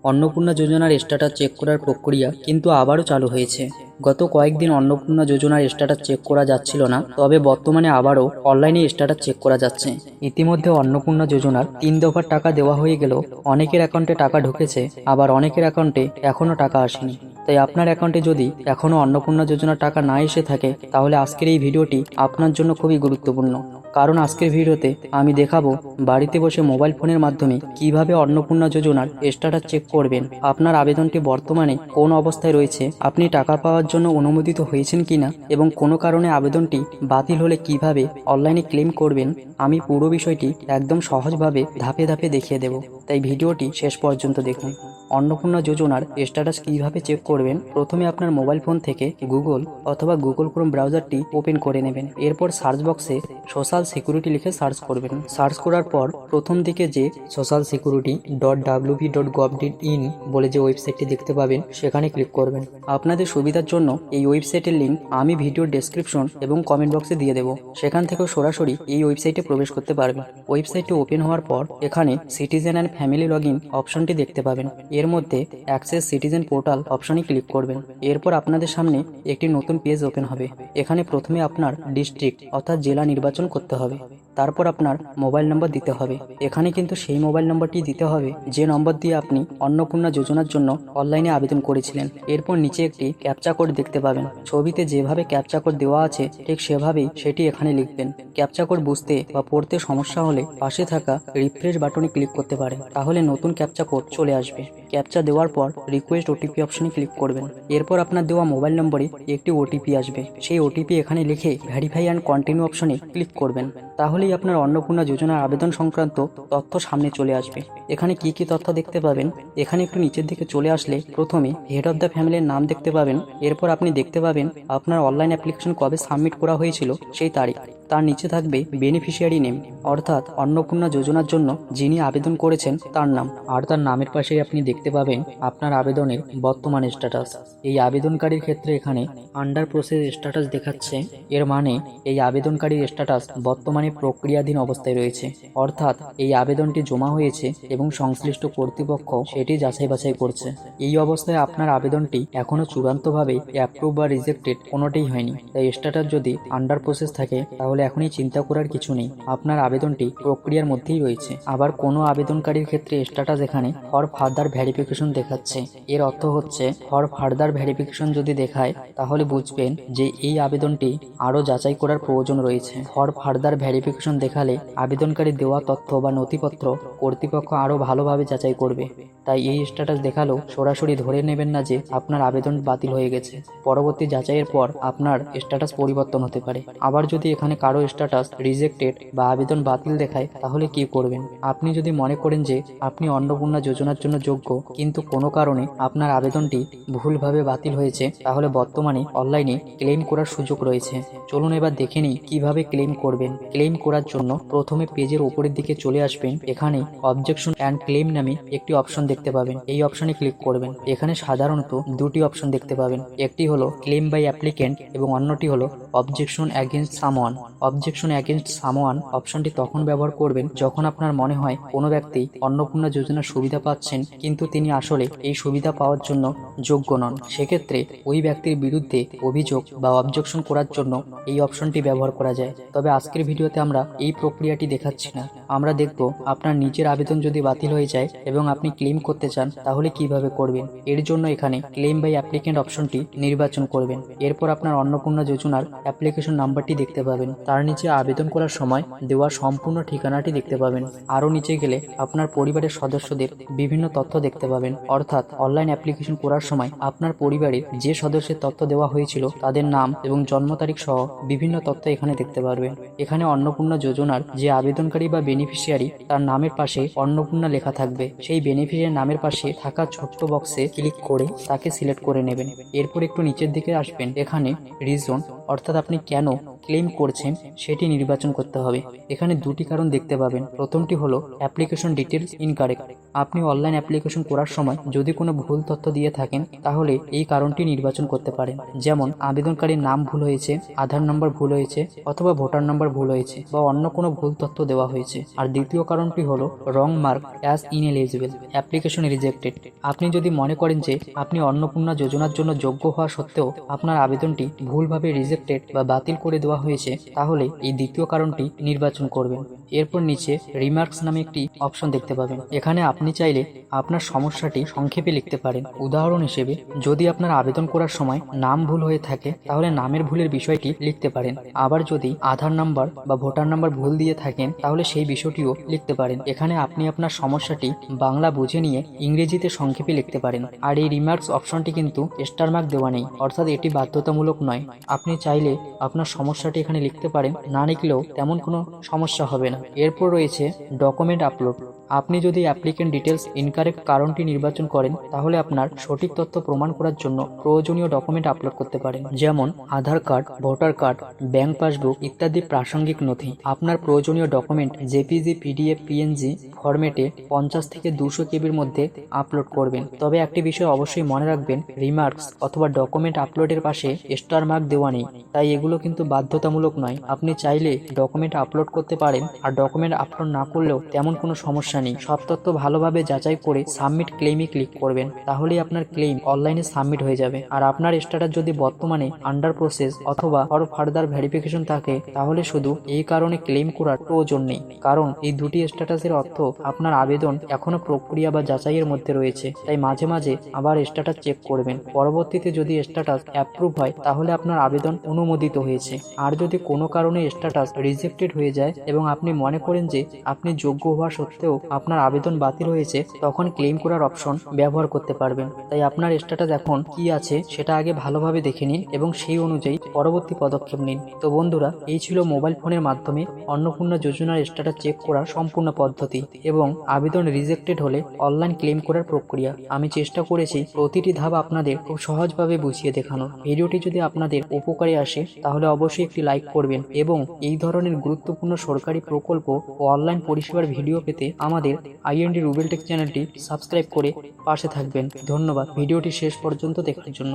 অন্নপূর্ণা যোজনার status check করার প্রক্রিয়া কিন্তু আবারও চালু হয়েছে। গত কয়েকদিন অন্নপূর্ণা যোজনার স্ট্যাটাস চেক করা যাচ্ছিল না, তবে বর্তমানে আবারও অনলাইনে স্ট্যাটাস চেক করা যাচ্ছে। ইতিমধ্যে অন্নপূর্ণা যোজনার 3 দফার টাকা দেওয়া হয়ে গেলেও অনেকের অ্যাকাউন্টে টাকা ঢুকেছে, আবার অনেকের অ্যাকাউন্টে এখনও টাকা আসেনি। তাই আপনার অ্যাকাউন্টে যদি এখনও অন্নপূর্ণা যোজনার টাকা না এসে থাকে, তাহলে আজকের এই ভিডিওটি আপনার জন্য খুবই গুরুত্বপূর্ণ। কারণ আজকের ভিডিওতে আমি দেখাবো বাড়িতে বসে মোবাইল ফোনের মাধ্যমে কিভাবে অন্নপূর্ণা যোজনার স্ট্যাটাস চেক করবেন, আপনার আবেদনটি বর্তমানে কোন অবস্থায় রয়েছে, আপনি টাকা পাওয়ার জন্য অনুমোদিত হয়েছেন কিনা এবং কোনো কারণে আবেদনটি বাতিল হলে কিভাবে অনলাইনে ক্লেম করবেন। আমি পুরো বিষয়টি একদম সহজভাবে ধাপে ধাপে দেখিয়ে দেব, তাই ভিডিওটি শেষ পর্যন্ত দেখুন। অন্নপূর্ণা যোজনার স্ট্যাটাস কিভাবে চেক করবেন, প্রথমে আপনার মোবাইল ফোন থেকে গুগল অথবা গুগল ক্রোম ব্রাউজারটি ওপেন করে নেবেন। এরপর সার্চ বক্সে সোশ্যাল সিকিউরিটি লিখে সার্চ করবেন। সার্চ করার পর প্রথম দিকে যে socialsecurity.wp.gov.in বলে যে ওয়েবসাইটটি দেখতে পাবেন, সেখানে ক্লিক করবেন। আপনাদের সুবিধার জন্য এই ওয়েবসাইটের লিঙ্ক আমি ভিডিওর ডেসক্রিপশন এবং কমেন্ট বক্সে দিয়ে দেবো, সেখান থেকেও সরাসরি এই ওয়েবসাইটে প্রবেশ করতে পারবেন। ওয়েবসাইটটি ওপেন হওয়ার পর এখানে সিটিজেন অ্যান্ড ফ্যামিলি লগইন অপশনটি দেখতে পাবেন। এর মধ্যে অ্যাক্সেস সিটিজেন পোর্টাল অপশনে ক্লিক করবেন। এরপর আপনাদের সামনে একটি নতুন পেজ ওপেন হবে। এখানে প্রথমে আপনার ডিস্ট্রিক্ট অর্থাৎ জেলা নির্বাচন করতে হবে। তারপর আপনার মোবাইল নম্বর দিতে হবে। এখানে কিন্তু সেই মোবাইল নম্বরটি দিতে হবে যে নম্বর দিয়ে আপনি অন্নপূর্ণা যোজনার জন্য অনলাইনে আবেদন করেছিলেন। এরপর নিচে একটি ক্যাপচা কোড দেখতে পাবেন। ছবিতে যেভাবে ক্যাপচা কোড দেওয়া আছে ঠিক সেভাবেই সেটি এখানে লিখবেন। ক্যাপচা কোড বুঝতে বা পড়তে সমস্যা হলে পাশে থাকা রিফ্রেশ বাটনে ক্লিক করতে পারেন, তাহলে নতুন ক্যাপচা কোড চলে আসবে। ক্যাপচা দেওয়ার পর রিকোয়েস্ট ওটিপি অপশনে ক্লিক করবেন। এরপর আপনার দেওয়া মোবাইল নম্বরে একটি ওটিপি আসবে। সেই ওটিপি এখানে লিখে ভেরিফাই অ্যান্ড কন্টিনিউ অপশনে ক্লিক করবেন। তাহলেই আপনার অন্নপূর্ণা যোজনার আবেদন সংক্রান্ত তথ্য সামনে চলে আসবে। এখানে কি কি তথ্য দেখতে পাবেন, এখানে একটু নিচের দিকে চলে আসলে প্রথমে হেড অফ দ্য ফ্যামিলির নাম দেখতে পাবেন। এরপর আপনি দেখতে পাবেন আপনার অনলাইন অ্যাপ্লিকেশন কবে সাবমিট করা হয়েছিল সেই তারিখ। তার নিচে থাকবে বেনিফিশিয়ারি নেম, অর্থাৎ অন্নপূর্ণা যোজনার জন্য যিনি আবেদন করেছেন তার নাম। আর তার নামের পাশেই আপনি দেখতে পাবেন আপনার আবেদনের বর্তমান স্ট্যাটাস। এই আবেদনকারীর ক্ষেত্রে এখানে আন্ডার প্রসেস স্ট্যাটাস দেখাচ্ছে, এর মানে এই আবেদনকারীর স্ট্যাটাস বর্তমানে প্রক্রিয়াধীন অবস্থায় রয়েছে, অর্থাৎ এই আবেদনটি জমা হয়েছে এবং সংশ্লিষ্ট কর্তৃপক্ষ সেটি যাচাই বাছাই করছে। এই অবস্থায় আপনার আবেদনটি এখনো চূড়ান্তভাবে অ্যাপ্রুভ বা রিজেক্টেড কোনোটাই হয়নি। তাই স্ট্যাটাস যদি আন্ডার প্রসেস থাকে তাহলে এখনই চিন্তা করার কিছু নেই, আপনার আবেদনটি প্রক্রিয়ার মধ্যেই রয়েছে। আবার কোনো আবেদনকারীর ক্ষেত্রে স্ট্যাটাস এখানে ফর ফার্দার ভেরিফিকেশন দেখাচ্ছে। এর অর্থ হচ্ছে ফর ফার্দার ভেরিফিকেশন যদি দেখায় তাহলে বুঝবেন যে এই আবেদনটি আরও যাচাই করার প্রয়োজন রয়েছে। ফর ফার্দার ভেরিফিকেশন দেখালে আবেদনকারী দেওয়া তথ্য বা নথিপত্র কর্তৃপক্ষ আরও ভালোভাবে যাচাই করবে। তাই এই স্ট্যাটাস দেখালেও সরাসরি ধরে নেবেন না যে আপনার আবেদন বাতিল হয়ে গেছে। পরবর্তী যাচাইয়ের পর আপনার স্ট্যাটাস পরিবর্তন হতে পারে। আবার যদি এখানে কারো স্ট্যাটাস রিজেক্টেড বা আবেদন বাতিল দেখায় তাহলে কি করবেন? আপনি যদি মনে করেন যে আপনি অন্নপূর্ণা যোজনার জন্য যোগ্য কিন্তু কোনো কারণে আপনার আবেদনটি ভুলভাবে বাতিল হয়েছে, তাহলে বর্তমানে অনলাইনে ক্লেম করার সুযোগ রয়েছে। চলুন এবার দেখে নিই কিভাবে ক্লেম করবেন। ক্লেম করার জন্য প্রথমে পেজের উপরের দিকে চলে আসবেন। এখানে অবজেকশন অ্যান্ড ক্লেম নামে একটি অপশন দেখতে পাবেন, এই অপশনে ক্লিক করবেন। এখানে সাধারণত দুটি অপশন দেখতে পাবেন, একটি হলো ক্লেম বাই অ্যাপ্লিকেন্ট এবং অন্যটি হলো objection against someone. Objection against someone অপশনটি তখন ব্যবহার করবেন যখন আপনার মনে হয় কোনো ব্যক্তি অন্নপূর্ণা যোজনার সুবিধা পাচ্ছেন কিন্তু তিনি আসলে এই সুবিধা পাওয়ার জন্য যোগ্য নন। সেক্ষেত্রে ওই ব্যক্তির বিরুদ্ধে অভিযোগ বা অবজেকশন করার জন্য এই অপশনটি ব্যবহার করা যায়। তবে আজকের ভিডিওতে আমরা এই প্রক্রিয়াটি দেখাচ্ছি না, আমরা দেখব আপনার নিজের আবেদন যদি বাতিল হয়ে যায় এবং আপনি ক্লেম করতে চান তাহলে কিভাবে করবেন। এর জন্য এখানে ক্লেম বাই অ্যাপ্লিকেন্ট অপশনটি নির্বাচন করবেন। এরপর আপনার অন্নপূর্ণা যোজনার অ্যাপ্লিকেশন নাম্বারটি দেখতে পাবেন। তার নিচে আবেদন করার সময় দেওয়া সম্পূর্ণ ঠিকানাটি দেখতে পাবেন। আরও নিচে গেলে আপনার পরিবারের সদস্যদের বিভিন্ন তথ্য দেখতে পাবেন, অর্থাৎ অনলাইন অ্যাপ্লিকেশন করার সময় আপনার পরিবারে যে সদস্যের তথ্য দেওয়া হয়েছিল তাদের নাম এবং জন্ম তারিখ সহ বিভিন্ন তথ্য এখানে দেখতে পারবেন। এখানে অন্নপূর্ণা যোজনার যে আবেদনকারী বা বেনিফিশিয়ারি তার নামের পাশে অন্নপূর্ণা লেখা থাকবে। সেই বেনিফিশিয়ারি নামের পাশে থাকা ছোট্ট বক্সে ক্লিক করে তাকে সিলেক্ট করে নেবেন। এরপর একটু নিচের দিকে আসবেন, এখানে রিজন অর্থাৎ আপনি কেন ক্লেম করছেন সেটি নির্বাচন করতে হবে। এখানে দুটি কারণ দেখতে পাবেন। প্রথমটি হলো অ্যাপ্লিকেশন ডিটেলস ইনকারেক্ট। আপনি অনলাইন অ্যাপ্লিকেশন করার সময় যদি কোনো ভুল তথ্য দিয়ে থাকেন তাহলে এই কারণটি নির্বাচন করতে পারেন। যেমন আবেদনকারীর নাম ভুল হয়েছে, আধার নম্বর ভুল হয়েছে, অথবা ভোটার নম্বর ভুল হয়েছে, বা অন্য কোনো ভুল তথ্য দেওয়া হয়েছে। আর দ্বিতীয় কারণটি হলো wrong mark as ineligible, application rejected. আপনি যদি মনে করেন যে আপনি অন্নপূর্ণা যোজনার জন্য যোগ্য হওয়া সত্ত্বেও আপনার আবেদনটি ভুলভাবে রিজেক্টেড বা বাতিল করে দেওয়া হয়েছে, তাহলে এই দ্বিতীয় কারণটি নির্বাচন করবেন। এরপর নিচে রিমার্কস নামে একটি অপশন দেখতে পাবেন। এখানে আপনি চাইলে আপনার সমস্যাটি সংক্ষেপে লিখতে পারেন। উদাহরণ হিসেবে, যদি আপনার আবেদন করার সময় নাম ভুল হয়ে থাকে তাহলে নামের ভুলের বিষয়টি লিখতে পারেন। আবার যদি আধার নাম্বার বা ভোটার নাম্বার ভুল দিয়ে থাকেন তাহলে সেই বিষয়টিও লিখতে পারেন। এখানে আপনি আপনার সমস্যাটি বাংলা বুঝে নিয়ে ইংরেজিতে সংক্ষেপে লিখতে পারেন। আর এই রিমার্কস অপশনটি কিন্তু স্টার মার্ক দেওয়া নেই, অর্থাৎ এটি বাধ্যতামূলক নয়। আপনি চাইলে আপনার সমস্যাটি এখানে লিখতে পারেন, না লিখলেও তেমন কোনো সমস্যা হবে না। এরপর রয়েছে ডকুমেন্ট আপলোড। আপনি যদি অ্যাপ্লিকেন্ট ডিটেলস ইনকারেক্ট কারণটি নির্বাচন করেন তাহলে আপনার সঠিক তথ্য প্রমাণ করার জন্য প্রয়োজনীয় ডকুমেন্ট আপলোড করতে পারেন, যেমন Aadhaar card, voter card, bank passbook ইত্যাদি প্রাসঙ্গিক নথি। আপনার প্রয়োজনীয় ডকুমেন্ট জেপিজি, পিডিএফ, পিএনজি ফরম্যাটে 50 থেকে 200 কেবির মধ্যে আপলোড করবেন। তবে একটি বিষয় অবশ্যই মনে রাখবেন, রিমার্কস অথবা ডকুমেন্ট আপলোডের পাশে স্টার মার্ক দেওয়া নেই, তাই এগুলো কিন্তু বাধ্যতামূলক নয়। আপনি চাইলে ডকুমেন্ট আপলোড করতে পারেন, আর ডকুমেন্ট আপলোড না করলেও তেমন কোনো সমস্যা নেই। সব তথ্য ভালোভাবে যাচাই করে সাবমিট ক্লেমে ক্লিক করবেন, তাহলেই আপনার ক্লেম অনলাইনে সাবমিট হয়ে যাবে। আর আপনার স্ট্যাটাস যদি বর্তমানে আন্ডার প্রসেস অথবা ফর ফার্দার ভেরিফিকেশন থাকে তাহলে শুধু এই কারণে ক্লেম করার প্রয়োজন নেই, কারণ এই দুটি স্ট্যাটাসের অর্থ আপনার আবেদন এখনো প্রক্রিয়া বা যাচাইয়ের মধ্যে রয়েছে। তাই মাঝে মাঝে আবার স্ট্যাটাস চেক করবেন। পরবর্তীতে যদি স্ট্যাটাস অ্যাপ্রুভ হয় তাহলে আপনার আবেদন অনুমোদিত হয়েছে। আর যদি কোনো কারণে স্ট্যাটাস রিজেক্টেড হয়ে যায় এবং আপনি মনে করেন যে আপনি যোগ্য হওয়া সত্ত্বেও আপনার আবেদন বাতিল হয়েছে, তখন ক্লেম করার অপশন ব্যবহার করতে পারবেন। তাই আপনার স্ট্যাটাস এখন কি আছে সেটা আগে ভালোভাবে দেখে নিন এবং সেই অনুযায়ী পরবর্তী পদক্ষেপ নিন। তো বন্ধুরা, এই ছিল মোবাইল ফোনের মাধ্যমে অন্নপূর্ণা যোজনার স্ট্যাটাস চেক করার সম্পূর্ণ পদ্ধতি এবং আবেদন রিজেক্টেড হলে অনলাইন ক্লেম করার প্রক্রিয়া। আমি চেষ্টা করেছি প্রতিটি ধাপ আপনাদের খুব সহজভাবে বুঝিয়ে দেখানোর। ভিডিওটি যদি আপনাদের উপকারে আসে তাহলে অবশ্যই একটি লাইক করবেন এবং এই ধরনের গুরুত্বপূর্ণ সরকারি প্রকল্প ও অনলাইন পরিষেবার ভিডিও পেতে আমাদের আইএনডি রুবেল টেক চ্যানেলটি সাবস্ক্রাইব করে পাশে থাকবেন। ধন্যবাদ ভিডিওটি শেষ পর্যন্ত দেখার জন্য।